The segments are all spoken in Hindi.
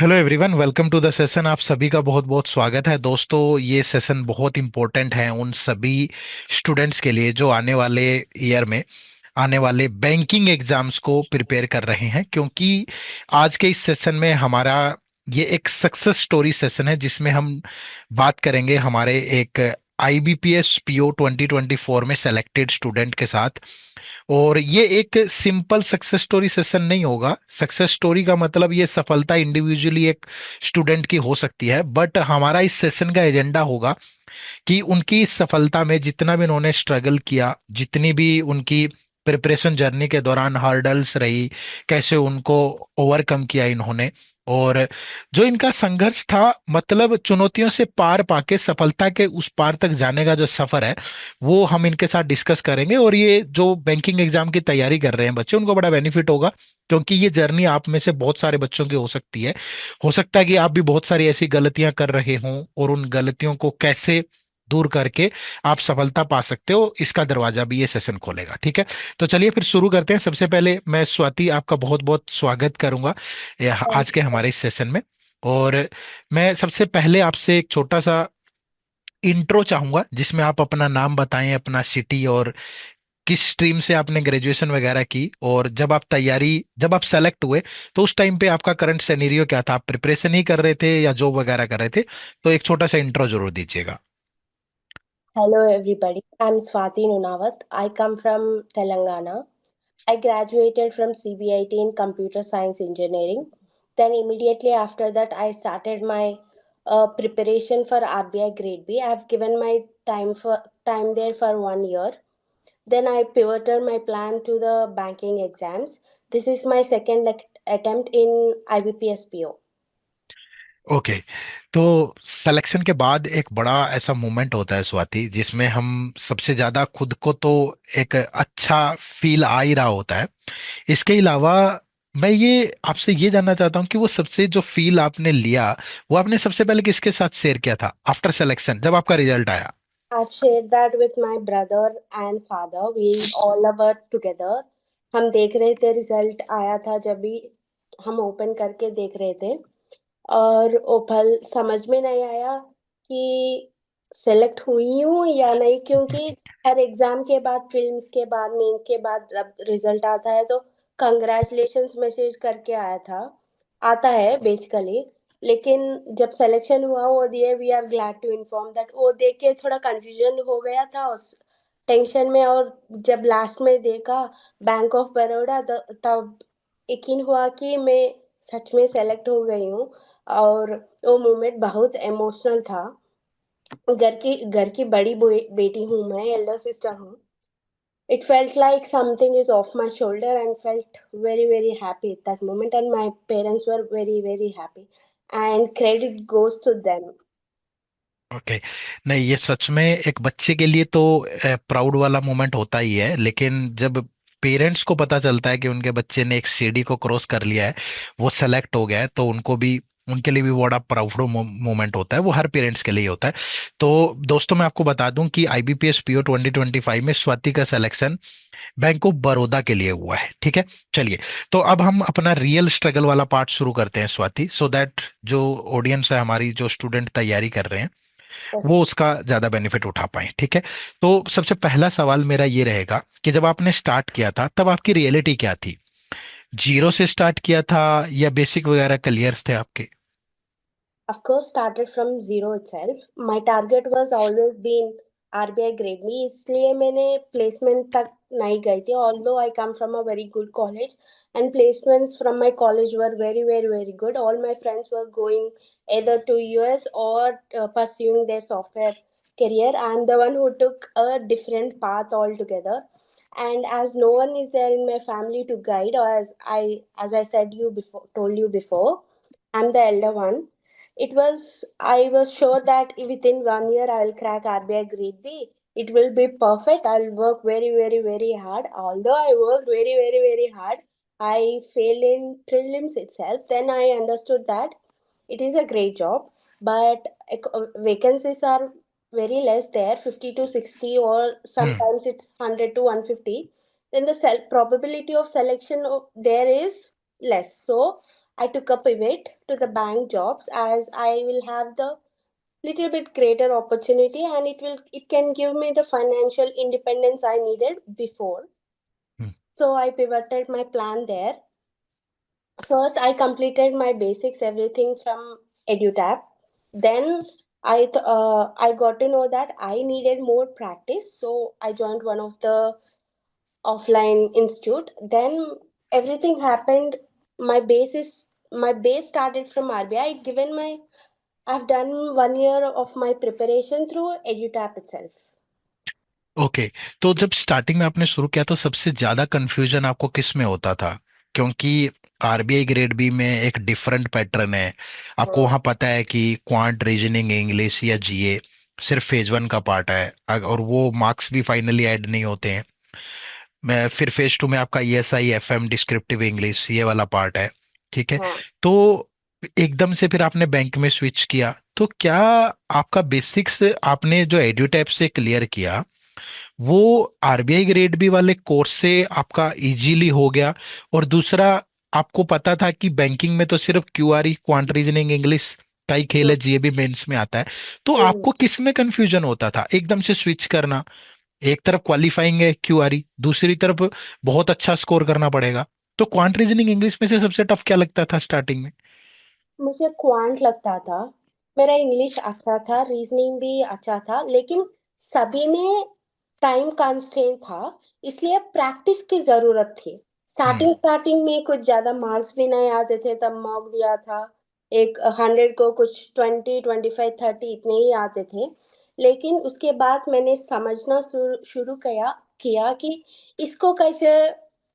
Hello everyone, welcome to the session. आप सभी का बहुत बहुत स्वागत है दोस्तों। ये सेशन बहुत इंपॉर्टेंट है उन सभी स्टूडेंट्स के लिए जो आने वाले ईयर में आने वाले बैंकिंग एग्जाम्स को प्रिपेयर कर रहे हैं, क्योंकि आज के इस सेशन में हमारा ये एक सक्सेस स्टोरी सेशन है जिसमें हम बात करेंगे हमारे एक आईबीपीएस पीओ 2024 में सेलेक्टेड स्टूडेंट के साथ। और ये एक सिंपल सक्सेस स्टोरी सेशन नहीं होगा। सक्सेस स्टोरी का मतलब ये सफलता इंडिविजुअली एक स्टूडेंट की हो सकती है, बट हमारा इस सेशन का एजेंडा होगा कि उनकी इस सफलता में जितना भी उन्होंने स्ट्रगल किया, जितनी भी उनकी प्रिपरेशन जर्नी के दौरान हर्डल्स रही, कैसे उनको ओवरकम किया इन्होंने, और जो इनका संघर्ष था, मतलब चुनौतियों से पार पाके सफलता के उस पार तक जाने का जो सफर है, वो हम इनके साथ डिस्कस करेंगे। और ये जो बैंकिंग एग्जाम की तैयारी कर रहे हैं बच्चे, उनको बड़ा बेनिफिट होगा, क्योंकि ये जर्नी आप में से बहुत सारे बच्चों की हो सकती है। हो सकता है कि आप भी बहुत सारी ऐसी गलतियां कर रहे हों, और उन गलतियों को कैसे दूर करके आप सफलता पा सकते हो, इसका दरवाजा भी ये सेशन खोलेगा। ठीक है, तो चलिए फिर शुरू करते हैं। सबसे पहले मैं स्वाति आपका बहुत बहुत स्वागत करूंगा आज के हमारे इस सेशन में। और मैं सबसे पहले आपसे एक छोटा सा इंट्रो चाहूंगा, जिसमें आप अपना नाम बताएं, अपना सिटी, और किस स्ट्रीम से आपने ग्रेजुएशन वगैरह की, और जब आप सेलेक्ट हुए तो उस टाइम पे आपका करंट सिनेरियो क्या था, आप प्रिपरेशन ही कर रहे थे या जॉब वगैरह कर रहे थे? तो एक छोटा सा इंट्रो जरूर दीजिएगा। Hello, everybody. I'm Swati Nunawat. I come from Telangana. I graduated from CBIT in Computer Science Engineering. Then, immediately after that, I started my preparation for RBI Grade B. I've given my time there for 1 year. Then, I pivoted my plan to the banking exams. This is my second attempt in IBPS PO. Okay, तो सिलेक्शन के बाद एक बड़ा ऐसा मोमेंट होता है स्वाति, जिसमें हम सबसे ज्यादा खुद को तो एक अच्छा फील आ ही रहा होता है। इसके अलावा मैं ये आपसे ये जानना चाहता हूँ कि वो सबसे जो फील आपने लिया, वो आपने सबसे पहले किसके साथ शेयर किया था आफ्टर सिलेक्शन, जब आपका रिजल्ट आया? I've shared that with my brother and father. We all were together. हम देख रहे थे, रिजल्ट आया था जब भी हम ओपन करके देख रहे थे। और ओपल समझ में नहीं आया कि सेलेक्ट हुई हूँ या नहीं, क्योंकि हर एग्जाम के बाद, फिल्म्स के बाद, मेंस के बाद जब रिजल्ट आता है तो कंग्रेचुलेशंस मैसेज करके आया था, आता है बेसिकली। लेकिन जब सिलेक्शन हुआ वो दिए we are glad to inform that, वो देख के थोड़ा कंफ्यूजन हो गया था उस टेंशन में। और जब लास्ट में देखा बैंक ऑफ बड़ौदा, तब यकीन हुआ कि मैं सच में सेलेक्ट हो गई हूँ। और वो मोमेंट बहुत इमोशनल था। घर की बड़ी बेटी हूँ, मैं एल्डर सिस्टर हूँ। It felt like something is off my shoulder and felt very, very happy at that moment. And my parents were very, very happy. And credit goes to them. Okay, नहीं, ये सच में एक बच्चे के लिए तो प्राउड वाला मोमेंट होता ही है, लेकिन जब पेरेंट्स को पता चलता है कि उनके बच्चे ने एक सीढ़ी को क्रॉस कर लिया है, वो सेलेक्ट हो गया है, तो उनके लिए भी बड़ा प्राउड मोमेंट होता है। वो हर पेरेंट्स के लिए होता है। तो दोस्तों, मैं आपको बता दूं कि आईबीपीएस पीओ 2025 में स्वाति का सिलेक्शन बैंक ऑफ बड़ौदा के लिए हुआ है। ठीक है, चलिए, तो अब हम अपना रियल स्ट्रगल वाला पार्ट शुरू करते हैं स्वाति, सो दैट जो ऑडियंस है हमारी, जो स्टूडेंट तैयारी कर रहे हैं, वो उसका ज्यादा बेनिफिट उठा पाए। ठीक है, तो सबसे पहला सवाल मेरा ये रहेगा कि जब आपने स्टार्ट किया था तब आपकी रियलिटी क्या थी? जीरो से स्टार्ट किया था या बेसिक वगैरह क्लियर्स थे आपके? Of course, started from zero itself. My target was always been RBI grade me, इसलिए मैंने placement तक नहीं गई थी। Although I come from a very good college and placements from my college were very, very, very good. All my friends were going either to US or pursuing their software career. I'm the one who took a different path altogether. And as no one is there in my family to guide, or as I said you before, told you before, I'm the elder one. I was sure that within 1 year I will crack RBI grade B. It will be perfect. I will work very, very, very hard. Although I worked very, very, very hard, I failed in prelims itself. Then I understood that it is a great job, but vacancies are very less there, 50 to 60, or hmm. sometimes it's 100 to 150. Then the probability of selection there is less. So I took a pivot to the bank jobs as I will have the little bit greater opportunity and it can give me the financial independence I needed before. Hmm, So I pivoted my plan there. First, I completed my basics, everything from EduTap. Then I got to know that I needed more practice, so I joined one of the offline institute. Then everything happened. My base started from RBI. I've done 1 year of my preparation through EduTap itself. Okay. तो जब स्टार्टिंग में आपने शुरू किया तो सबसे ज्यादा कंफ्यूजन आपको किस में होता था? क्योंकि आरबीआई ग्रेड बी में एक डिफरेंट पैटर्न है। आपको हाँ, वहां पता है कि क्वांट, रीजनिंग, इंग्लिश या जीए सिर्फ फेज वन का पार्ट है, और वो मार्क्स भी फाइनली ऐड नहीं होते हैं। मैं फिर फेज टू में आपका ईएसआई, एफएम, डिस्क्रिप्टिव इंग्लिश, ये वाला पार्ट है। ठीक है। हाँ। तो एकदम से फिर आपने बैंक में स्विच किया, तो क्या आपका बेसिक्स आपने जो एड्यूटैप से क्लियर किया वो आरबीआई ग्रेड बी वाले कोर्स से आपका इजीली हो गया? और दूसरा, आपको पता था कि बैंकिंग में तो सिर्फ क्यूआरई, क्वांट, रीजनिंग, इंग्लिश का ही खेल है, हम्म, जीए भी मेंस में आता है। तो हम्म। आपको किस में कंफ्यूजन होता था एकदम से स्विच करना? एक तरफ क्वालिफाइंग है क्यूआरई, दूसरी तरफ बहुत अच्छा स्कोर करना पड़ेगा। तो क्वांट, रीजनिंग, इंग्लिश में से सबसे टफ क्या लगता था स्टार्टिंग में? मुझे क्वांट लगता था। मेरा इंग्लिश अच्छा था, रीजनिंग भी अच्छा था, लेकिन सभी में टाइम कंस्ट्रेंट था, इसलिए प्रैक्टिस की जरूरत थी। हम्म। स्टार्टिंग स्टार्टिंग में कुछ ज्यादा मार्क्स भी नहीं आते थे, तब मॉक दिया था। एक 100 को कुछ 20, 25, 30 इतने ही आते थे। लेकिन उसके बाद मैंने समझना शुरू शुरू किया किया कि इसको कैसे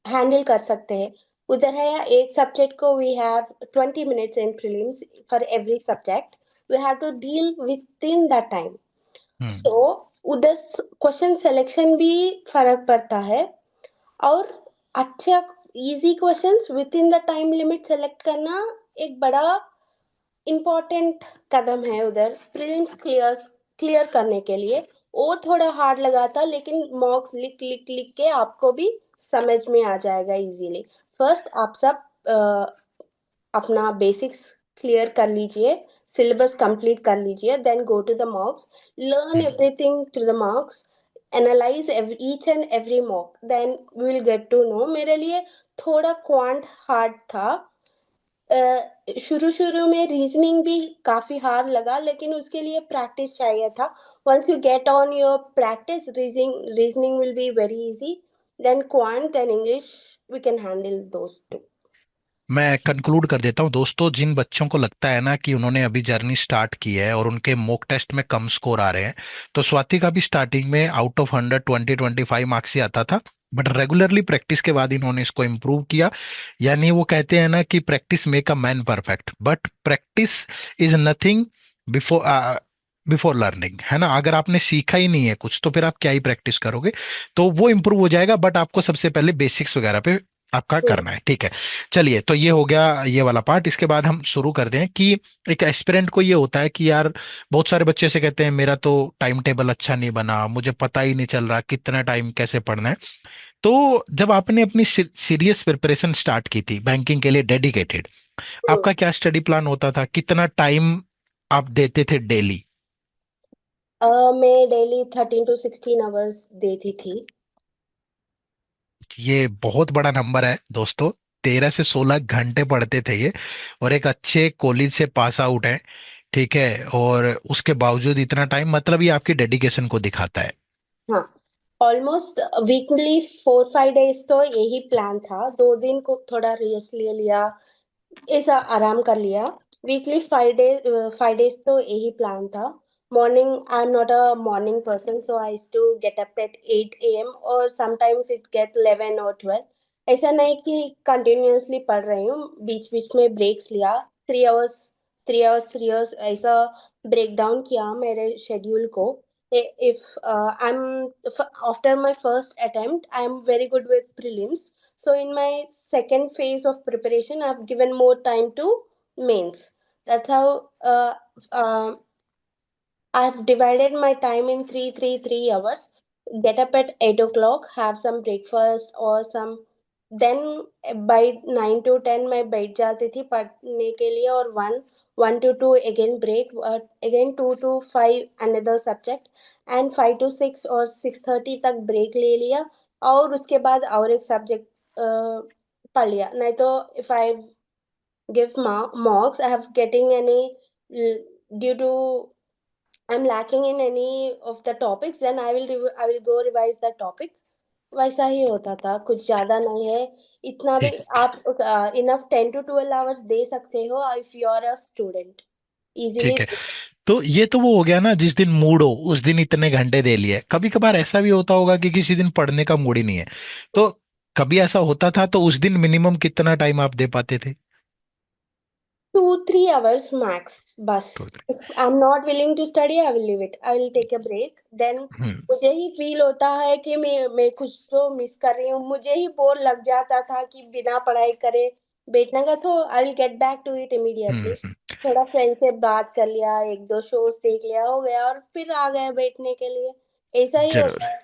हैंडल कर सकते हैं। उधर है एक सब्जेक्ट को we have 20 minutes in prelims for every subject. We have to deal within that time. Hmm. So उधर क्वेश्चन सिलेक्शन भी फर्क पड़ता है, और अच्छा easy questions with in the time limit select करना एक बड़ा इम्पोर्टेंट कदम है उधर प्रीलिम्स क्लियर करने के लिए। वो थोड़ा हार्ड लगा था, लेकिन मॉक्स लिख लिख लिख के आपको भी समझ में आ जाएगा इजीली। फर्स्ट आप सब अपना बेसिक्स क्लियर कर लीजिए, सिलेबस कंप्लीट कर लीजिए, then go to the mocks, learn hmm. Everything to the mocks, analyse each and every mock, then we will get to know. मेरे लिए थोड़ा क्वांट हार्ड था। शुरू शुरू में रीजनिंग भी काफी हार्ड लगा, लेकिन उसके लिए प्रैक्टिस चाहिए था। Once you get on your practice, reasoning will be very easy, then quant and English we can handle those too. मैं कंक्लूड कर देता हूँ दोस्तों, जिन बच्चों को लगता है ना कि उन्होंने अभी जर्नी स्टार्ट की है और उनके मॉक टेस्ट में कम स्कोर आ रहे हैं, तो स्वाति का भी स्टार्टिंग में आउट ऑफ 100 20-25 मार्क्स ही आता था। बट रेगुलरली प्रैक्टिस के बाद इन्होंने इसको इम्प्रूव किया। यानी वो कहते हैं ना कि practice make a man perfect, but practice is nothing before before learning, है ना? अगर आपने सीखा ही नहीं है कुछ तो फिर आप क्या ही प्रैक्टिस करोगे? तो वो इम्प्रूव हो जाएगा, बट आपको सबसे पहले बेसिक्स वगैरह पे आपका करना है। ठीक है। चलिए, तो ये हो गया ये वाला पार्ट। इसके बाद हम शुरू करते हैं कि एक एस्पिरेंट को ये होता है कि यार, बहुत सारे बच्चे से कहते हैं मेरा तो टाइम टेबल अच्छा नहीं बना, मुझे पता ही नहीं चल रहा कितना टाइम कैसे पढ़ना है। तो जब आपने अपनी सीरियस प्रिपरेशन स्टार्ट की थी बैंकिंग के लिए डेडिकेटेड, आपका क्या स्टडी प्लान होता था? कितना टाइम आप देते थे डेली? मैं डेली 13 to 16 आवर्स देती थी। ये बहुत बड़ा नंबर है दोस्तों। 13 से 16 घंटे पढ़ते थे ये, और एक अच्छे कॉलेज से पास आउट है। ठीक है। और उसके बावजूद इतना टाइम, मतलब ये आपकी डेडिकेशन को दिखाता है। हाँ, ऑलमोस्ट वीकली 4 5 डेज तो यही प्लान था। 2 दिन को थोड़ा रेस्ट ले लिया, ऐसा आराम कर लिया। वीकली 5 डेज तो यही प्लान था। Morning, I am not a morning person, so I to get up at 8 AM, और समटाइम्स इट गेट 11 or 12। ऐसा नहीं कि कंटिन्यूअसली पढ़ रही हूँ, बीच बीच में ब्रेक्स लिया। 3 आवर्स, 3 आवर्स, 3 आवर्स ऐसा ब्रेक डाउन किया मेरे शेड्यूल को। if I'm after my first attempt I'm very good with prelims, so in my second phase of preparation I've given more time to mains. That's how I've divided my time in 3 3 3 hours. Get up at 8 o'clock, have some breakfast or some then by 9 to 10 मैं बैठ जाती थी पढ़ने के लिए, और 1 to 2 again break, again 2 to 5 another subject, and 5 to 6 और 6:30 तक ब्रेक ले लिया, और उसके बाद और एक सब्जेक्ट पढ़ लिया। नहीं तो if I give marks, I have getting any due to I'm lacking in any of the topics, then I will go revise the topic। वैसा ही होता था, कुछ ज्यादा नहीं है। इतना भी ठीक आप इनफ 10 to 12 आवर्स दे सकते हो if you are a student, easily. ठीक है। तो ये तो वो हो गया ना, जिस दिन मूड हो उस दिन इतने घंटे दे लिए। कभी कभार ऐसा भी होता होगा कि किसी दिन पढ़ने का मूड ही नहीं है, तो कभी ऐसा होता था तो उस दिन मिनिमम कितना टाइम आप दे पाते थे? 2 3 hours max बस। तो if I'm not willing to study, I will leave it, I will take a break, then हम्म मुझे ही फील होता है कि मैं कुछ तो मिस कर रही हूँ, मुझे ही बोर लग जाता था कि बिना पढ़ाई करे बैठने का, तो I will get back to it immediately. Hmm. थोड़ा फ्रेंड से बात कर लिया, एक दो शोज देख लिया, हो गया, और फिर आ गए बैठने के लिए। ऐसा ही जरूर। होता है।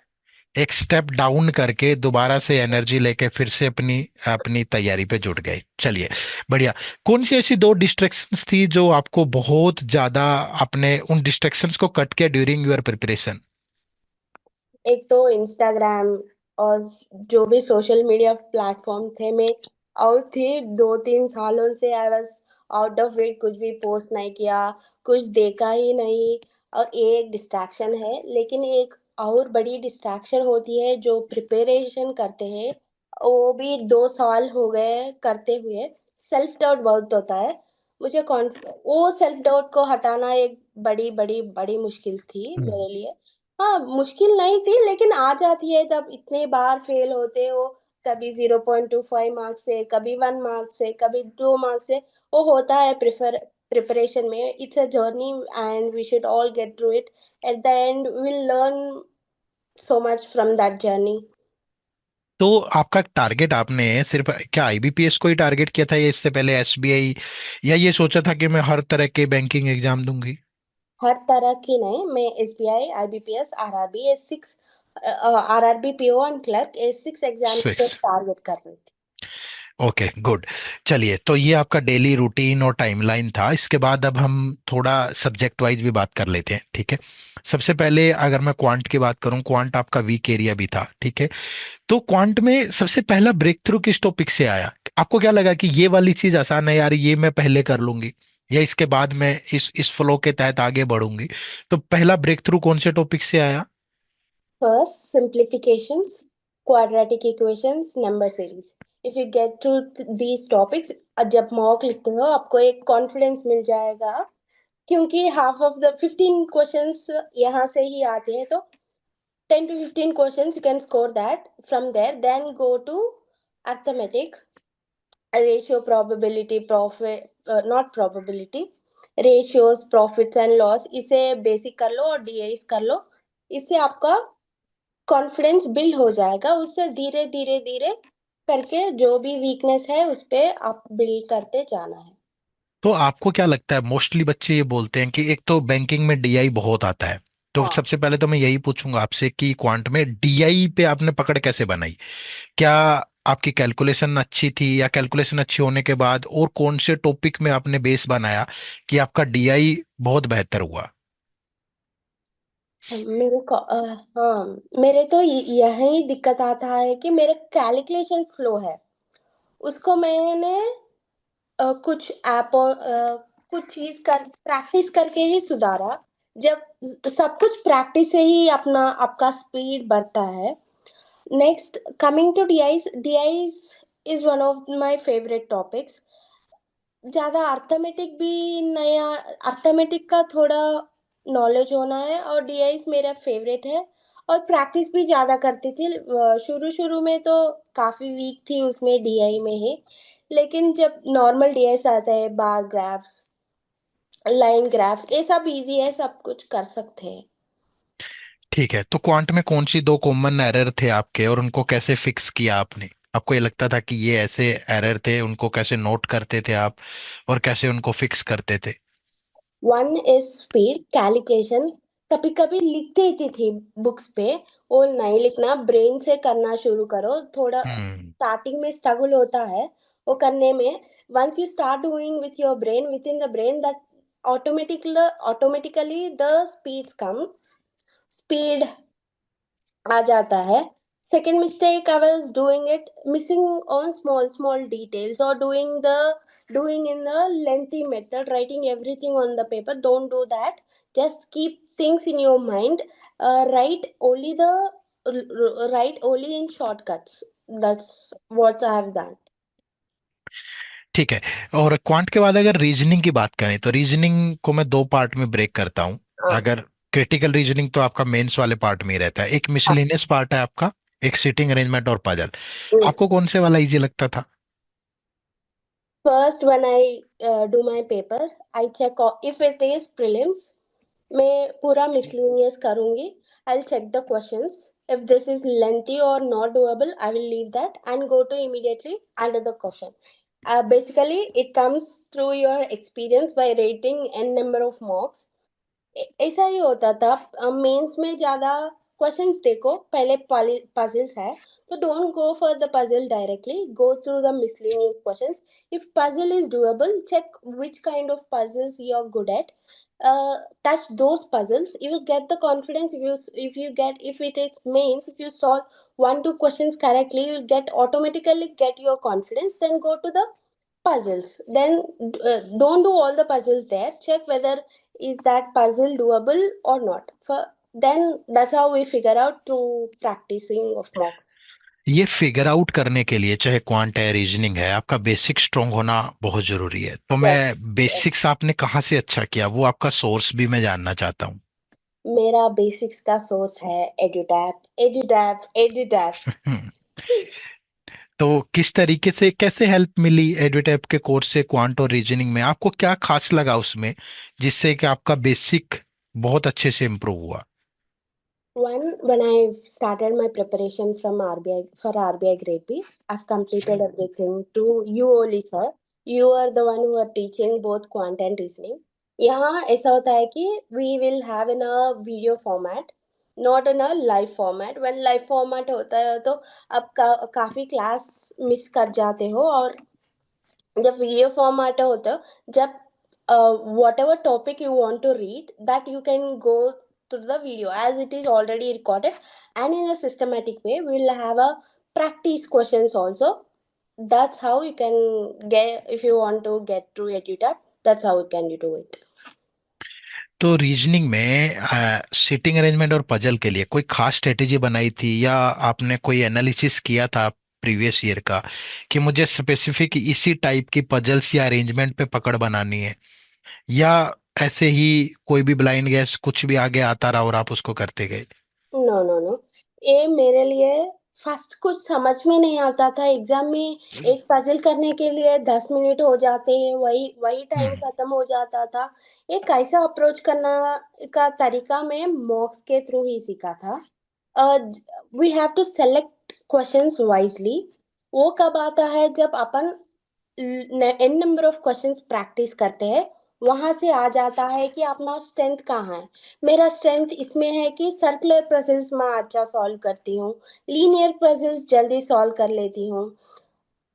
एक स्टेप डाउन करके दोबारा से एनर्जी लेके फिर से अपनी अपनी तैयारी पे जुट गए। चलिए, बढ़िया। कौन सी ऐसी दो डिस्ट्रैक्शंस थी जो आपको बहुत ज्यादा, आपने उन डिस्ट्रैक्शंस को कट किया ड्यूरिंग योर प्रिपरेशन? एक तो इंस्टाग्राम और जो भी सोशल मीडिया प्लेटफॉर्म थे, मैं आउट थी 2 3 सालों से। I was out of it, कुछ भी पोस्ट नहीं किया, कुछ देखा ही नहीं। और ये एक डिस्ट्रैक्शन है, लेकिन एक और बड़ी डिस्ट्रैक्शन होती है जो प्रिपरेशन करते हैं, वो भी 2 साल हो गए करते हुए। सेल्फ डाउट बहुत होता है मुझे। वो सेल्फ डाउट को हटाना एक बड़ी बड़ी बड़ी मुश्किल थी मेरे लिए। हाँ, मुश्किल नहीं थी, लेकिन आ जाती है जब इतने बार फेल होते हो। कभी 0.25 मार्क्स से, कभी 1 मार्क्स से, कभी 2 मार्क्स से। वो होता है प्रिपरेशन में। It's a journey and we should all get through it. At the end will learn so much from that journey. तो आपका टारगेट, आपने सिर्फ क्या आईबीपीएस को ही टारगेट किया था या इससे पहले एसबीआई, या ये सोचा था कि मैं हर तरह के बैंकिंग एग्जाम दूंगी? हर तरह की नहीं, मैं SBI, IBPS, RRB, S 6, RRB PO and clerk, S 6 exams को 6। टारगेट कर रही थी। Okay, good. चलिए, तो ये आपका डेली रूटीन और टाइमलाइन था। इसके बाद अब हम थोड़ा सब्जेक्ट वाइज भी बात कर लेते हैं, ठीक है? सबसे पहले अगर मैं क्वांट की बात करूं, क्वांट आपका वीक एरिया भी था, ठीक है? तो क्वांट में सबसे पहला ब्रेक थ्रू किस टॉपिक से आया? आपको क्या लगा कि ये वाली चीज आसान है यार, ये मैं पहले कर लूंगी, या इसके बाद मैं इस फ्लो के तहत आगे बढ़ूंगी? तो पहला ब्रेक थ्रू कौन से टॉपिक से आया? First, simplifications, quadratic equations, number series. If you get through these topics, जब मॉक लिखते हो आपको एक कॉन्फिडेंस मिल जाएगा, क्योंकि हाफ ऑफ द 15 क्वेश्चंस यहाँ से ही आते हैं। तो 10 to 15 questions you can score that from there, then go to arithmetic, ratio, probability, profit, not probability, ratios, profits and loss, इसे बेसिक कर लो और डीआईस कर लो। इससे आपका कॉन्फिडेंस बिल्ड हो जाएगा। उससे धीरे धीरे धीरे करके जो भी वीकनेस है उस पे आप बिल्ड करते जाना है। तो आपको क्या लगता है, मोस्टली बच्चे ये बोलते हैं कि एक तो बैंकिंग में डीआई बहुत आता है, तो हाँ, सबसे पहले तो मैं यही पूछूंगा आपसे कि क्वांट में डीआई पे आपने पकड़ कैसे बनाई? क्या आपकी कैलकुलेशन अच्छी थी, या कैलकुलेशन अच्छी होने के बाद और कौन से टॉपिक में आपने बेस बनाया कि आपका डीआई बहुत बेहतर हुआ? हाँ, मेरे तो यही दिक्कत आता है कि मेरे कैलकुलेशन स्लो है। उसको मैंने कुछ कुछ चीज कर प्रैक्टिस करके ही सुधारा। जब सब कुछ प्रैक्टिस से ही अपना आपका स्पीड बढ़ता है। Next, coming to DIs, DIs is one of my favourite topics. ज़्यादा अर्थमेटिक भी नया, अर्थमेटिक का थोड़ा नॉलेज होना है, और डीआईस मेरा फेवरेट है। और प्रैक्टिस भी ज़्यादा करती थी। शुरू शुरू में तो काफ़ी वीक थी उसमें, डीआई में ही। लेकिन जब नॉर्मल डीआईस आता है, बार ग्राफ्स, लाइन ग्राफ्स, ये सब इजी है, सब कुछ कर सकते हैं। ठीक है, तो क्वांट में कौन सी दो कॉमन एरर थे आपके और उनको कैसे फिक्स किया आपने? आपको ये लगता था कि ये ऐसे एरर थे, उनको कैसे नोट करते थे आप और कैसे उनको फिक्स करते थे? One is speed, calculation. कभी कभी लिख देती थी बुक्स पे। वो नहीं लिखना, ब्रेन से करना शुरू करो थोड़ा। हम्म। स्टार्टिंग में स्ट्रगल होता है वो करने में। Once you start doing with your brain, within the brain, that automatically the speed come, speed आ जाता है। Second mistake, I was doing it missing on small details, or doing in the lengthy method, writing everything on the paper. Don't do that. Just keep things in your mind. Write only write only in shortcuts. That's what I have done. ठीक है। और क्वांट के बाद अगर रीजनिंग की बात करें तो रीजनिंग को मैं दो पार्ट में ब्रेक करता हूँ। हाँ। अगर क्रिटिकल रीजनिंग तो आपका मेंस वाले पार्ट में ही रहता है, एक मिसलेनियस पार्ट है आपका, एक सीटिंग अरेंजमेंट और पजल। आपको कौन से वाला इजी लगता था? First, when I do my paper, I check if it is prelims. मैं पूरा miscellaneous करूँगी. I'll check the questions. If this is lengthy or not doable, I will leave that and go to immediately under the question. Basically, it comes through your experience by rating n number of marks. ऐसा ही होता था मेंस में ज्यादा क्वेश्चंस देखो पहले पजल्स है, तो don't go for the puzzle directly, go through the miscellaneous questions. If puzzle is doable, check which kind of puzzles you are good at. Touch those puzzles, you will get the confidence. If it is mains, if you solve one two questions correctly, you will get automatically get your confidence. Then go to the puzzles. Then don't do all the puzzles there. Check whether is that puzzle doable or not. Then that's how we figure out through practicing of mocks. ये फिगर आउट करने के लिए चाहे क्वांट है रीजनिंग है, आपका बेसिक स्ट्रांग होना बहुत जरूरी है। तो मैं Yes, yes. बेसिक्स आपने कहाँ से अच्छा किया, वो आपका सोर्स भी मैं जानना चाहता हूँ। मेरा बेसिक्स का सोर्स है एडुटैप, एडुटैप, एडुटैप. तो किस तरीके से कैसे हेल्प मिली एडवेटेप के कोर्स से क्वांट और रीजनिंग में? आपको क्या खास लगा उसमें जिससे कि आपका बेसिक बहुत अच्छे से इम्प्रूव हुआ? One, when I started my preparation from RBI for RBI Grade B, I've completed everything to you only, sir. You are the one who are teaching both quant and reasoning. यहाँ ऐसा होता है कि we will have in a video format, not in a live format. When live format होता है तो आप काफी क्लास मिस कर जाते हो, और जब वीडियो फॉर्म आता होता है, जब whatever topic you want to read, that you can go to the video as it is already recorded, and in a systematic way we'll have a practice questions also. That's how you can get, if you want to get through EduTap, that's how you can do it. तो रीजनिंग में सीटिंग अरेंजमेंट और पजल के लिए कोई खास स्ट्रेटेजी बनाई थी, या आपने कोई एनालिसिस किया था प्रीवियस ईयर का कि मुझे स्पेसिफिक इसी टाइप की पजल्स या अरेंजमेंट पे पकड़ बनानी है, या ऐसे ही कोई भी ब्लाइंड गैस कुछ भी आगे आता रहा और आप उसको करते गए? No, no, no. ये मेरे लिए फर्स्ट कुछ समझ में नहीं आता था एग्जाम में. एक पजल करने के लिए 10 मिनट हो जाते हैं, वही वही टाइम हम्म। खत्म हो जाता था. ये कैसा अप्रोच करना का तरीका मैं मॉक्स के थ्रू ही सीखा था. We have to select questions wisely. वो कब आता है जब अपन an number of questions practice करते हैं. वहां से आ जाता है कि अपना स्ट्रेंथ कहाँ है. मेरा स्ट्रेंथ इसमें है कि सर्कुलर पजल्स मैं अच्छा सॉल्व करती हूँ, लीनियर पजल्स जल्दी सॉल्व कर लेती हूँ.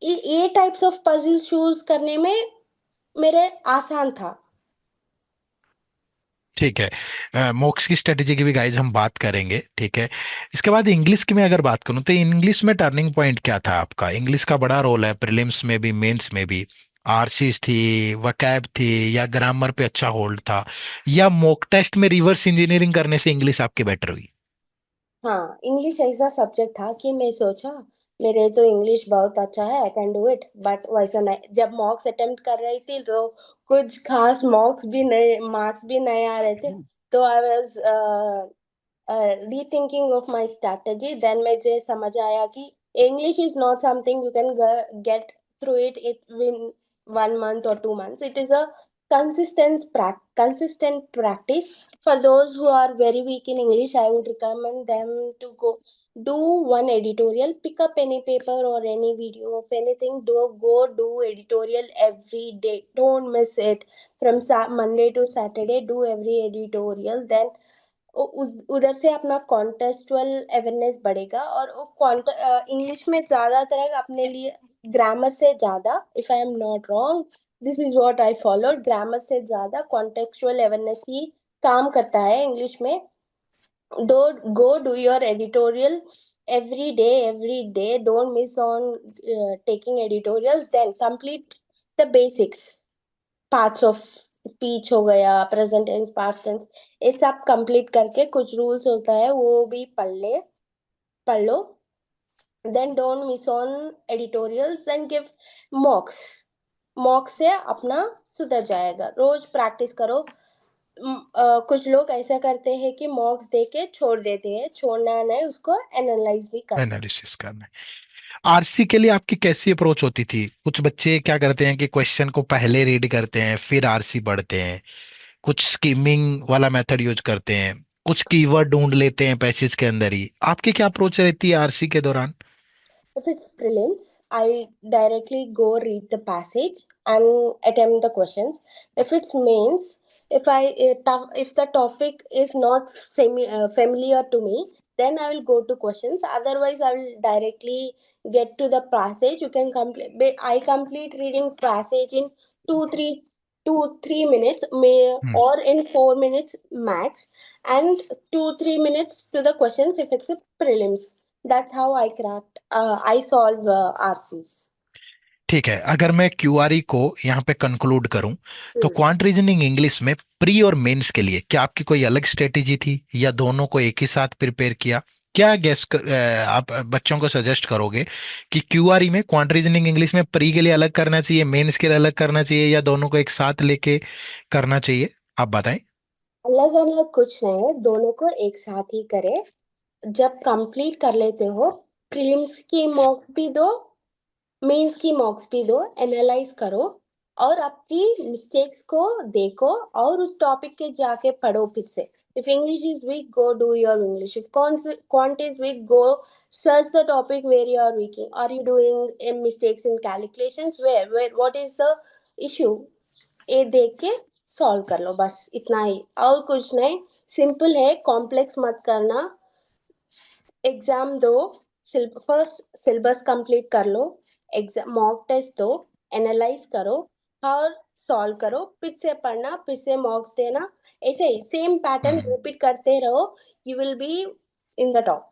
ये टाइप्स ऑफ पजल चूज करने में मेरे आसान था. ठीक है, मोक्स की स्ट्रेटेजी की भी गाइज हम बात करेंगे, ठीक है। इसके बाद इंग्लिश की मैं अगर बात करूं तो इंग्लिश में टर्निंग पॉइंट क्या था आपका? इंग्लिश का बड़ा रोल है प्रीलिम्स में भी मेंस में भी। आरसीज थी, वकैब थी, या ग्रामर पे अच्छा होल्ड था, या मॉक टेस्ट में रिवर्स इंजीनियरिंग करने से इंग्लिश आपकी बेटर हुई? हाँ, इंग्लिश ऐसा सब्जेक्ट था कि मैं सोचा मेरे तो इंग्लिश बहुत अच्छा है, I can do it. But वैसा नहीं. जब मॉक्स अटेम्प्ट कर रही थी तो कुछ खास मॉक्स भी नहीं, मार्क्स भी नहीं आ रहे थे. तो I was rethinking of my strategy. Then मुझे समझ आया कि English is not something you can get through it in 1 month or 2 months. It is a consistent practice. For those who are very weak in English, I would recommend them to go do one editorial. Pick up any paper or any video of anything. Do editorial every day. Don't miss it. From Monday to Saturday, do every editorial. Then उधर से अपना कॉन्टेक्चुअल अवेयरनेस बढ़ेगा, और वो इंग्लिश में ज्यादातर अपने लिए ग्रामर से ज्यादा, if I am not wrong, this is what I follow, grammar से ज्यादा कॉन्टेक्चुअल अवेयरनेस ही काम करता है इंग्लिश में. Do do your editorial every day, don't miss on taking editorials, then complete the basics parts of speech हो गया, प्रेजेंट टेंस, पास्ट टेंस, ये सब कंप्लीट करके कुछ रूल्स होता है वो भी पढ़ लो. Then don't miss on editorials, then give mocks. Mock से अपना सुधर जाएगा, रोज प्रैक्टिस करो. कुछ लोग ऐसा करते हैं कि मॉक्स दे के छोड़ देते हैं, छोड़ना नहीं, उसको एनालाइज भी करना. एनालिसिस करना है। आरसी के लिए आपकी कैसी अप्रोच होती थी? कुछ बच्चे क्या करते हैं कि क्वेश्चन को पहले रीड करते हैं फिर आरसी पढ़ते हैं, कुछ स्कीमिंग वाला मेथड यूज करते हैं, कुछ कीवर्ड ढूंढ लेते हैं पैसेज के अंदर ही। आपकी क्या अप्रोच रहती है आरसी के दौरान? If it's prelims, I directly go read the passage and attempt the questions. If it's mains, if the topic is not familiar to me, then I will go to questions. Otherwise, I will directly get to the passage. You can complete. I complete reading passage in two three 2 3 minutes, may hmm. or in 4 minutes max, and 2 3 minutes to the questions if it's a prelims. That's how I solve RCs. ठीक है, अगर मैं क्यूआरई को यहाँ पे कंक्लूड करूं, तो Hmm. क्वांट रीजनिंग इंग्लिश में प्री और मेंस के लिए क्या आपकी कोई अलग स्ट्रेटेजी थी, या दोनों को एक ही साथ प्रिपेयर किया? क्या आप बच्चों को सजेस्ट करोगे कि क्यूआरई में क्वांट रीजनिंग इंग्लिश में प्री के लिए अलग करना चाहिए, मेंस के लिए अलग करना चाहिए, या दोनों को एक साथ लेके करना चाहिए? आप बताएं। अलग अलग कुछ नहीं है, दोनों को एक साथ ही करें. जब कंप्लीट कर लेते हो, प्रीलिम्स की मॉक्स भी दो, मेंस की मॉक्स भी दो, एनालाइज करो, और आपकी मिस्टेक्स को देखो, और उस टॉपिक के जाके पढ़ो फिर से. If English is weak, go do your English. If quant is weak, go search the topic where you are weak. Are you doing mistakes in calculations? Where what is the issue? ये देख के सॉल्व कर लो, बस इतना ही, और कुछ नहीं. सिंपल है, कॉम्प्लेक्स मत करना. एग्जाम दो, फर्स्ट सिलेबस कंप्लीट कर लो, एग्जाम मॉक टेस्ट दो, एनालाइज करो, और सॉल्व करो, फिर से पढ़ना, फिर से मॉक्स देना. ऐसे ही सेम पैटर्न हम्म। रिपीट करते रहो. You will be in the top.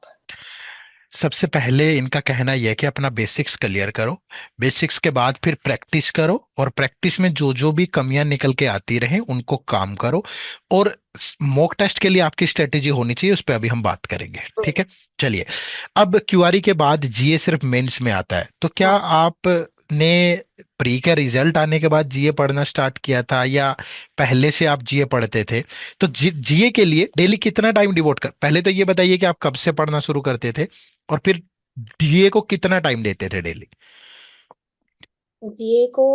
सबसे पहले इनका कहना यह है कि अपना बेसिक्स क्लियर करो, बेसिक्स के बाद फिर प्रैक्टिस करो, और प्रैक्टिस में जो जो भी कमियां निकल के आती रहे उनको काम करो, और मॉक टेस्ट के लिए आपकी स्ट्रेटेजी होनी चाहिए, उस पर अभी हम बात करेंगे। ठीक है, चलिए। अब क्यूआरई के बाद जीए सिर्फ मेंस में आता है, तो क्या हाँ. आप ने प्री का रिजल्ट आने के बाद जीए पढ़ना स्टार्ट किया था, या पहले से आप जीए पढ़ते थे? तो जीए के लिए डेली कितना टाइम डिवोट कर, पहले तो ये बताइए कि आप कब से पढ़ना शुरू करते थे, और फिर जीए को कितना टाइम देते थे डेली? जीए को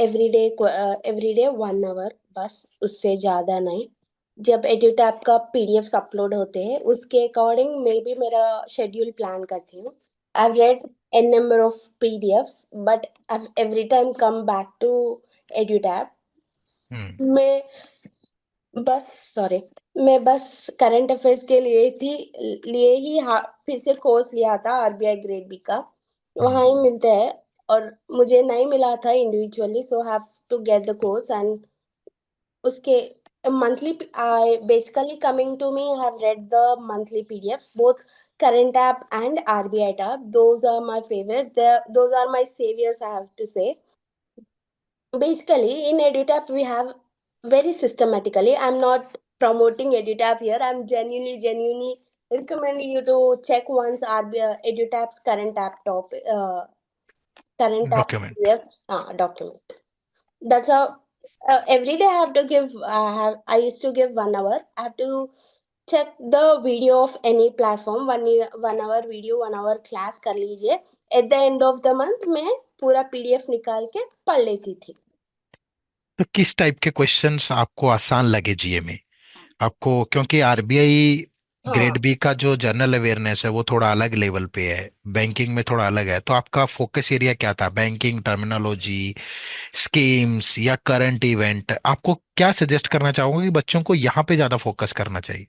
एवरी डे 1 आवर, बस उससे ज्यादा नहीं. जब एडिटैप का पीडीएफ अपलोड होते हैं, उसके अकॉर्डिंग मैं भी मेरा शेड्यूल प्लान करती हूँ. I read an number of PDFs, but I every time come back to Edutap. Hmm. मैं बस सॉरी मैं बस करंट अफेयर्स के लिए ही फिर से कोर्स लिया था आरबीआई ग्रेड बी का. हम्म। वहाँ ही मिलते हैं, और मुझे नहीं मिला था individually, so have to get the course. And उसके monthly, I basically coming to me, I have read the monthly PDFs, both current app and RBI tab. Those are my favorites. Those are my saviors, I have to say. Basically, in EduTap, we have very systematically. I'm not promoting EduTap here. I'm genuinely recommending you to check once RBI EduTap's current app document. PDF document. That's how every day I have to give. I used to give 1 hour. I have to check the video of any platform. 1 hour video, 1 hour class कर लीजिए. At the end of the month, मैं पूरा पीडीएफ निकाल के पढ़ लेती थी. तो किस टाइप के क्वेश्चंस आपको आसान लगे जीए में? आपको, क्योंकि आरबीआई हाँ। ग्रेड बी का जो जनरल अवेयरनेस है वो थोड़ा अलग लेवल पे है, बैंकिंग में थोड़ा अलग है। तो आपका फोकस एरिया क्या था? बैंकिंग टर्मिनोलॉजी, स्कीम्स, या करंट इवेंट? आपको क्या सजेस्ट करना चाहोगे कि बच्चों को यहाँ पे ज्यादा फोकस करना चाहिए?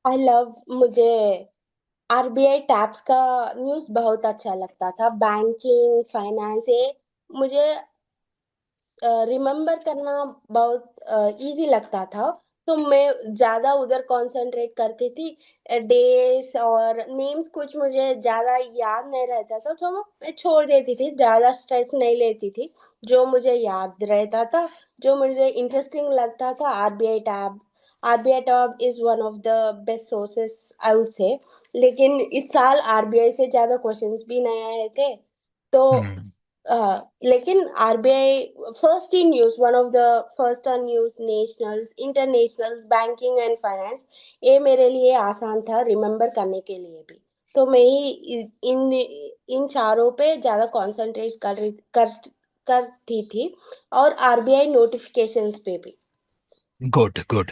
आई लव, मुझे आरबीआई टैप्स का न्यूज़ बहुत अच्छा लगता था। बैंकिंग, फाइनेंस, ये मुझे रिमेम्बर करना बहुत इजी लगता था। तो मैं ज्यादा उधर कंसंट्रेट करती थी। डेज और नेम्स कुछ मुझे ज्यादा याद नहीं रहता था, तो मैं छोड़ देती थी, ज्यादा स्ट्रेस नहीं लेती थी। जो मुझे याद रहता था, जो मुझे इंटरेस्टिंग लगता था, RBI tab. RBI tab is one of the best sources, I would say. लेकिन इस साल आरबीआई से ज्यादा क्वेश्चंस भी नहीं आए थे। तो हम्म। लेकिन RBI first in news, one of the first on news, nationals, internationals, banking and finance, ये मेरे लिए आसान था रिमेम्बर करने के लिए भी। तो मैं ही इन इन चारों पे ज्यादा कंसंट्रेट करती थी। और आरबीआई नोटिफिकेशंस पे भी। Good good.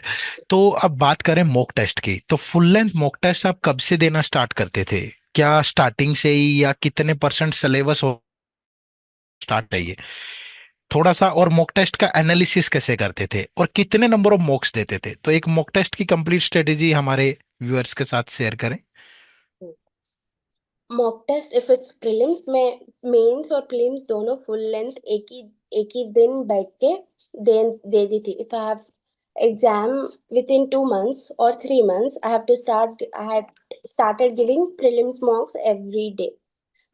तो अब बात करें मॉक टेस्ट की, तो फुल लेंथ मॉक टेस्ट आप कब से देना स्टार्ट करते थे? क्या स्टार्टिंग से ही, या कितने परसेंट सिलेबस हो स्टार्ट है ये? थोड़ा सा, और मॉक टेस्ट का एनालिसिस कैसे करते थे, और कितने नंबर ऑफ मॉक्स देते थे? तो एक मॉक टेस्ट की कंप्लीट स्ट्रेटेजी हमारे व्यूअर्स के साथ शेयर करें। Mock test if it's prelims में, मेंस और प्रीलिम्स दोनों फुल लेंथ एक ही दिन बैठ के दे दी थी। If I have exam within 2 months or 3 months, I had started giving prelims mocks every day.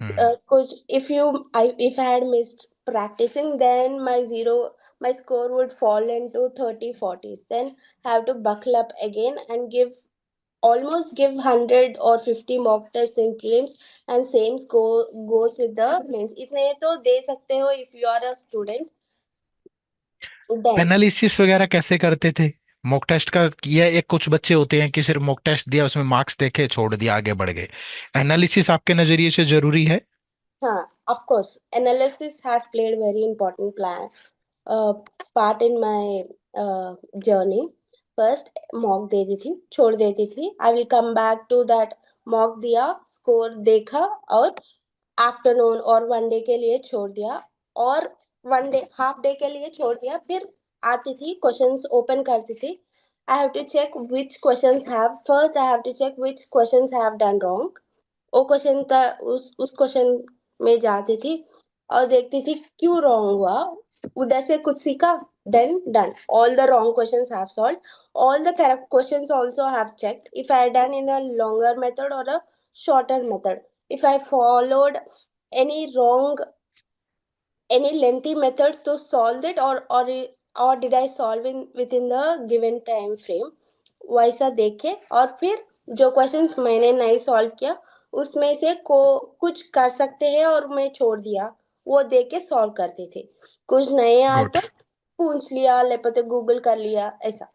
Hmm. Coach, if I had missed practicing, then my score would fall into 30 40s. Then have to buckle up again and give 100 or 50 mock tests in prelims, and same score goes with the mains. इतने तो दे सकते हो if you are a student. Then analysis वगैरह कैसे करते थे मॉक टेस्ट का? ये एक कुछ बच्चे होते हैं कि सिर्फ मॉक टेस्ट दिया, उसमें मार्क्स देखे, छोड़ दिया, आगे बढ़ गए। एनालिसिस आपके नजरिए से जरूरी है? हाँ, of course, analysis has played very important uh, part in my journey. First mock दे दी थी, छोड़ देती थी, I will come back to that. Mock दिया, स्कोर देखा, और आफ्टरनून और वन डे के लिए छोड़ दिया, और वन डे हाफ डे के लिए छोड़ दिया। फिर आती थी, क्वेश्चंस ओपन करती थी। I have to check which questions have first I have to check which questions have done wrong. वो क्वेश्चन था, उस क्वेश्चन में जाती थी और देखती थी क्यों रॉन्ग हुआ, उधर से कुछ सीखा, then done all the wrong questions have solve, all the correct questions also have checked, if I done in a longer method or a shorter method, if I followed any wrong, any lengthy methods to solve it, or did I solve in within the given time frame, वैसा देखे। और फिर जो क्वेश्चंस मैंने नहीं सॉल्व किया, उसमें से को कुछ कर सकते हैं और मैं छोड़ दिया, वो देख के सॉल्व करते थे। कुछ नहीं आया गुड। तो पूछ लिया, लेपते गूगल कर लिया, ऐसा।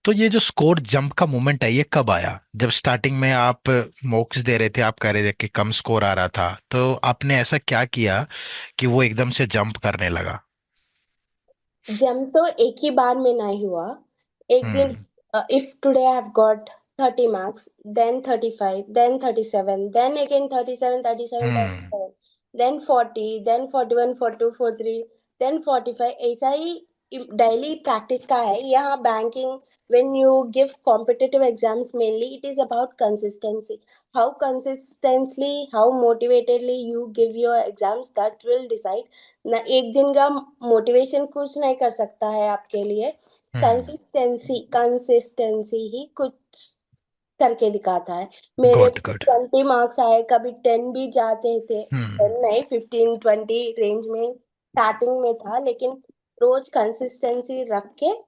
तो ये जो स्कोर जंप का मोमेंट है, ये कब आया? जब स्टार्टिंग में आप मॉक्स दे रहे थे, आप कह रहे थे कि कम स्कोर आ रहा था, तो आपने ऐसा क्या किया कि वो एकदम से जंप करने लगा? जम तो एक ही बार में नहीं हुआ। एक दिन, हम्म। If today I have got 30 marks, then 35, then 37, then again 37, 37, hmm. 37, then 40, then 41, 42, 43, then 45, ऐसा ही डेली प्रैक्टिस का है यहाँ banking. when you give competitive exams, mainly it is about consistency. How consistently, how motivatedly you give your exams, that will decide ना। एक दिन का मोटिवेशन कुछ नहीं कर सकता है आपके लिए। हम्म। कंसिस्टेंसी ही कुछ करके दिखाता है। मेरे गुड गुड। 20 मार्क्स आए, कभी 10 भी जाते थे, हम्म। 10 नहीं, 15 20 रेंज में स्टार्टिंग में था, लेकिन रोज कंसिस्टेंसी रख के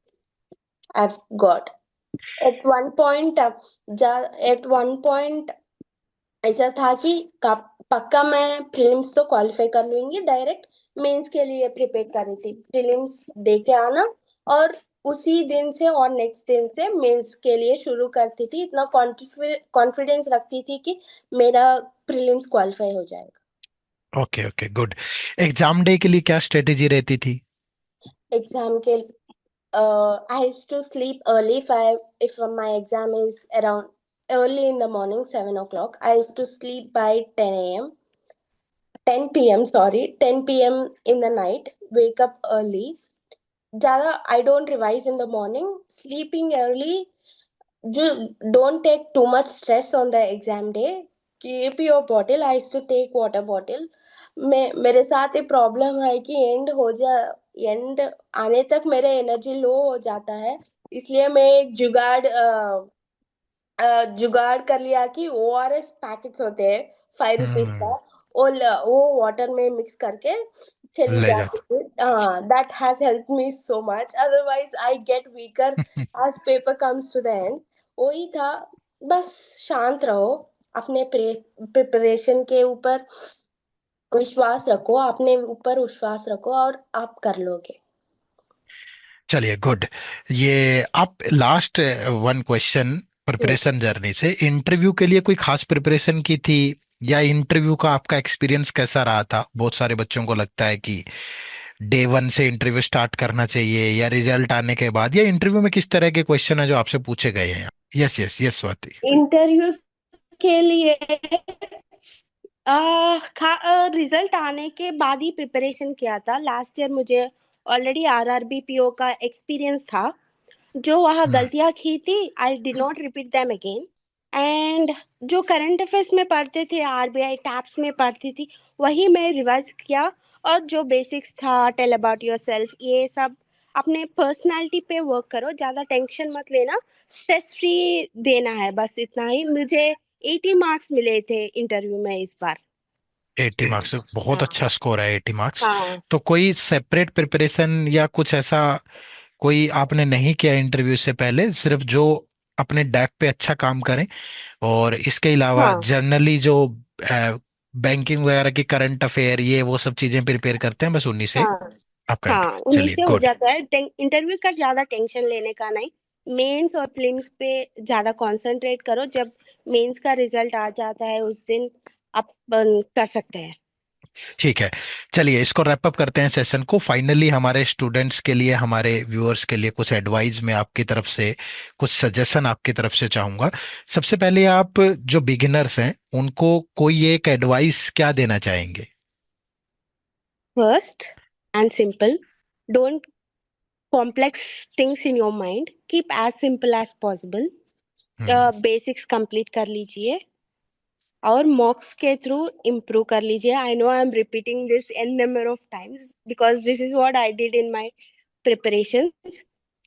I got at one point. At one point ऐसा था कि पक्का मैं प्रीलिम्स तो क्वालिफाई कर लूंगी, डायरेक्ट मेंस के लिए प्रिपेयर कर रही थी, प्रीलिम्स दे के आना, और उसी दिन से और नेक्स्ट दिन से मेंस के लिए शुरू करती थी। इतना कॉन्फिडेंस रखती थी कि मेरा प्रीलिम्स क्वालिफाई हो जाएगा। Okay okay good. Exam day के लिए क्या स्ट्रेटेजी रहती थी? एग्जाम के I used to sleep early. If my exam is around early in the morning, 7 o'clock, I used to sleep by 10 a.m. 10 p.m. Sorry, 10 p.m. in the night. Wake up early. Jada, I don't revise in the morning. Sleeping early. Don't take too much stress on the exam day. Keep your bottle. I used to take water bottle. मेरे साथ ये प्रॉब्लम है कि एंड आने तक मेरे एनर्जी लो हो जाता है, इसलिए मैं एक जुगाड़ कर लिया कि ओआरएस पैकेट्स होते हैं 5 रुपीज का, हम्म। वो वाटर में मिक्स करके चली ले जाती जाता। थी। That has help me so much, otherwise I get weaker as paper comes to the end. वही था, बस शांत रहो, अपने प्रिपरेशन के ऊपर विश्वास रखो, अपने ऊपर विश्वास रखो और आप कर लोगे। चलिए गुड। ये आप लास्ट वन क्वेश्चन, हम्म। प्रिपरेशन जर्नी से इंटरव्यू के लिए कोई खास प्रिपरेशन की थी, या इंटरव्यू का आपका एक्सपीरियंस कैसा रहा था? बहुत सारे बच्चों को लगता है कि डे वन से इंटरव्यू स्टार्ट करना चाहिए, या रिजल्ट आने के बाद, या इंटरव्यू में किस तरह के क्वेश्चन है जो आपसे पूछे गए हैं? Yes yes yes Swati. Interview के लिए रिजल्ट आने के बाद ही प्रिपरेशन किया था। लास्ट ईयर मुझे ऑलरेडी आरआरबी पीओ का एक्सपीरियंस था। जो वहाँ हम्म। गलतियाँ की थी, I did not repeat them again. And जो करंट अफेयर्स में पढ़ते थे, आरबीआई टैप्स में पढ़ती थी, वही मैं रिवाइज किया। और जो बेसिक्स था, टेल अबाउट योर सेल्फ, ये सब अपने पर्सनालिटी पे वर्क करो, ज़्यादा टेंशन मत लेना, स्ट्रेस फ्री देना है, बस इतना ही। मुझे 80 मार्क्स मिले थे इंटरव्यू में इस बार। 80 मार्क्स बहुत हाँ। अच्छा स्कोर है, 80 मार्क्स। हाँ। तो कोई सेपरेट प्रिपरेशन या कुछ ऐसा कोई आपने नहीं किया इंटरव्यू से पहले, सिर्फ जो अपने डैक पे अच्छा काम करें, और इसके अलावा हाँ। जनरली जो बैंकिंग वगैरह की करंट अफेयर ये वो सब चीजें प्रिपेयर करते हैं, बस उन्हीं से हाँ। आप करंट? हाँ, उन्हीं चलिए से हो गुड। जाता है। इंटरव्यू का ज्यादा टेंशन लेने का नहीं। मेंस और प्रीलिम्स पे ज्यादा कंसंट्रेट करो। जब मेंस का रिजल्ट आ जाता है उस दिन अपन कर सकते हैं। ठीक है, चलिए इसको रैप अप करते हैं सेशन को। फाइनली हमारे स्टूडेंट्स के लिए, हमारे व्यूअर्स के लिए कुछ एडवाइस मैं आपकी तरफ से, कुछ सजेशन आपकी तरफ से चाहूंगा। सबसे पहले आप जो बिगिनर्स हैं उनको कोई एक एडवाइस क्या देना चाहेंगे? First and simple, don't complex things in your mind, keep as simple as possible. Hmm. Basics complete कर लीजिए और मॉक्स के थ्रू इम्प्रूव कर लीजिए। I know I am repeating this an number of times because this is what I did in my preparation.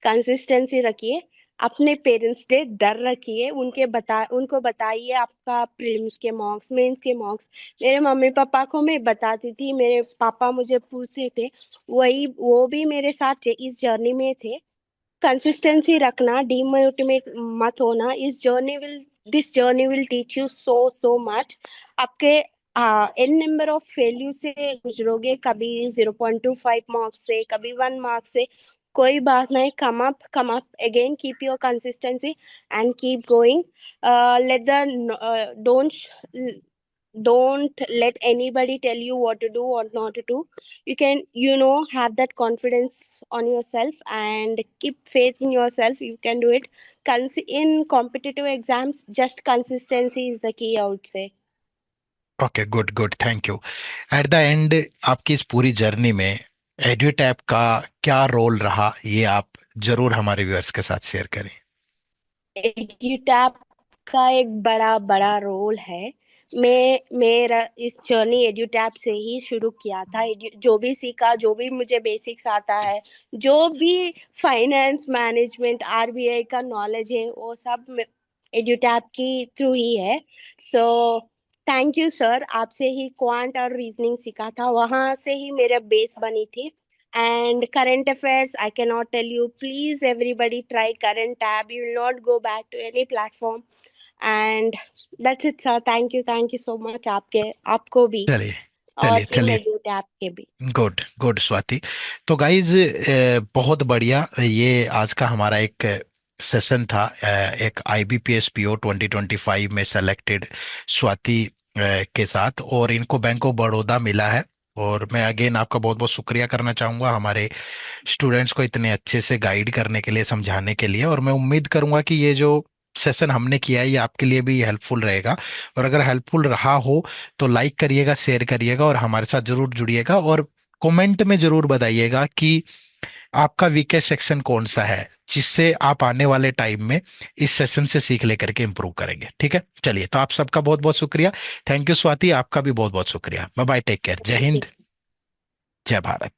Consistency रखिए, अपने पेरेंट्स से डर रखिए, उनको बताइए आपका प्रीलिम्स के मार्क्स, मेंस के मार्क्स। मेरे मम्मी पापा को मैं बताती थी, मेरे पापा मुझे पूछते थे, वही वो भी मेरे साथ इस जर्नी में थे। कंसिस्टेंसी रखना, डिमोटिवेट मत होना। This journey will teach you so much. आपके एन नंबर ऑफ फेल्यू से गुजरोगे, कभी 0.25 मार्क्स से, कभी 1 मार्क्स से, कोई बात नहीं। Come up again, keep your consistency and keep going. Let the don't let anybody tell you what to do or not to do. You can, have that confidence on yourself and keep faith in yourself. You can do it. In competitive exams, just consistency is the key, I would say. Okay good good, thank you. Eight the and आपकी इस पूरी जर्नी में एड्यूटैप का क्या रोल रहा, ये आप जरूर हमारे व्यूअर्स के साथ शेयर करें। एड्यूटैप का एक बड़ा बड़ा रोल है। मेरा इस जर्नी एड्यूटैप से ही शुरू किया था। जो भी सीखा, जो भी मुझे बेसिक्स आता है, जो भी फाइनेंस मैनेजमेंट आरबीआई का नॉलेज है, वो सब एड्यूटैप की थ्रू ही है। सो थैंक यू सर, आपसे ही क्वांट और रीजनिंग सीखा था, वहां से ही मेरा बेस बनी थी। And current affairs, I cannot tell you, please everybody try current tab, you will not go back to any platform. And that's it sir, thank you so much, आपके आपको भी चलिए और चलिए टीम चलिए, एड्यू टैब के भी। Good good Swati. तो गाइज बहुत बढ़िया, ये आज का हमारा एक सेशन था। एक IBPS PO 2025 में सेलेक्टेड स्वाति के साथ, और इनको बैंक ऑफ बड़ौदा मिला है और मैं अगेन आपका बहुत बहुत शुक्रिया करना चाहूंगा हमारे स्टूडेंट्स को इतने अच्छे से गाइड करने के लिए, समझाने के लिए। और मैं उम्मीद करूंगा कि ये जो सेशन हमने किया है ये आपके लिए भी हेल्पफुल रहेगा। और अगर हेल्पफुल रहा हो तो लाइक करिएगा, शेयर करिएगा और हमारे साथ जरूर जुड़िएगा। और कमेंट में जरूर बताइएगा कि आपका वीकेस्ट सेक्शन कौन सा है, जिससे आप आने वाले टाइम में इस सेशन से सीख लेकर के इम्प्रूव करेंगे। ठीक है, चलिए, तो आप सबका बहुत बहुत शुक्रिया। थैंक यू स्वाति, आपका भी बहुत बहुत शुक्रिया। बाय बाय, टेक केयर, जय थैंक हिंद, यू। जय भारत।